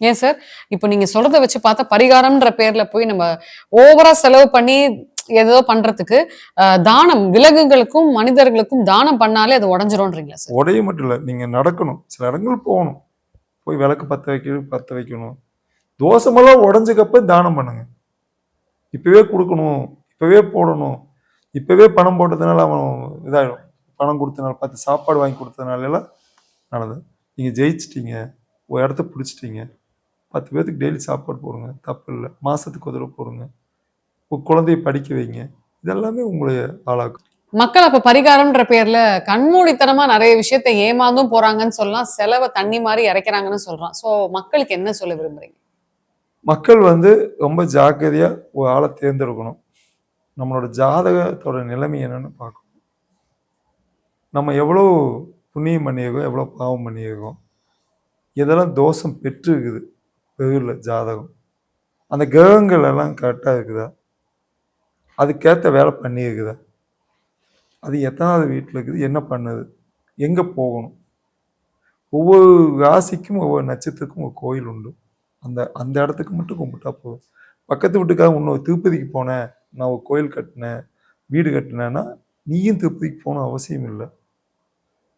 ஏன் சார்? இப்ப நீங்க சொல்றத வச்சு பார்த்தா பரிகாரம்ன்ற பேர்ல போய் நம்ம ஓவரா செலவு பண்ணி ஏதோ பண்றதுக்கு, தானம் விலங்குகளுக்கும், மனிதர்களுக்கும் தானம் பண்ணாலே அது உடைஞ்சிரும்ன்றீங்களா சார்? உடைய மட்டும் இல்ல. நீங்க நடக்கணும். சில இடங்கள் போகணும். போய் விளக்கு பத்த வைக்கணும். தோசமெல்லாம் உடைஞ்சக்கப்ப தானம் பண்ணுங்க. இப்பவே குடுக்கணும். இப்பவே போடணும். இப்பவே பணம் போட்டதுனால அவன் இதாயிடும். பணம் குடுத்தனால 10 சாப்பாடு வாங்கி குடுத்ததுனால எல்லாம் நல்லது. நீங்க ஜெயிச்சிட்டீங்க. ஒரு இடத்த பிடிச்சிட்டீங்க. 10 பேத்துக்கு டெய்லி சாப்பாடு போடுங்க. தப்பு இல்ல. மாசத்துக்கு ஒரு தடவ போடுங்க. உங்க குழந்தைய படிக்க வைங்க. இதெல்லாமே உங்களை ஆளாக்கும். மக்கள் அப்ப பரிகாரம்ன்ற பேர்ல கண்மூடித்தனமா நெறைய விஷயத்த ஏமாந்தும் போறாங்கன்னு சொல்லலாம். செலவ தண்ணி மாரி இறைக்கிறாங்கன்னு சொல்றான். சோ மக்களுக்கு என்ன சொல்ல விரும்புறீங்க? மக்கள் ரொம்ப ஜாக்கிரதையா ஒரு ஆள தேர்ந்தெடுக்கணும். நம்மளோட ஜாதகத்தோட நிலைமை என்னன்னு பார்க்கணும். நம்ம எவ்வளோ புண்ணியம் பண்ணியிருக்கோம், எவ்வளோ பாவம் பண்ணியிருக்கோம். எதெல்லாம் தோஷம் பெற்று இருக்குது பெயர்ல ஜாதகம். அந்த கிரகங்கள் எல்லாம் கரெக்டா இருக்குதா? அதுக்கேத்த வேலை பண்ணியிருக்குதா? அது எத்தனாவது வீட்டில் இருக்குது? என்ன பண்ணுது? எங்க போகணும்? ஒவ்வொரு ராசிக்கும் ஒவ்வொரு நட்சத்திரத்துக்கும் ஒரு கோயில் உண்டு. அந்த அந்த இடத்துக்கு மட்டும் கும்பிட்டா போதும். பக்கத்து வீட்டுக்காரன் இன்னொரு திருப்பதிக்கு போனேன், நான் ஒரு கோயில் கட்டினேன், வீடு கட்டினேன்னா நீயும் திருப்பதிக்கு போகணும் அவசியம் இல்லை.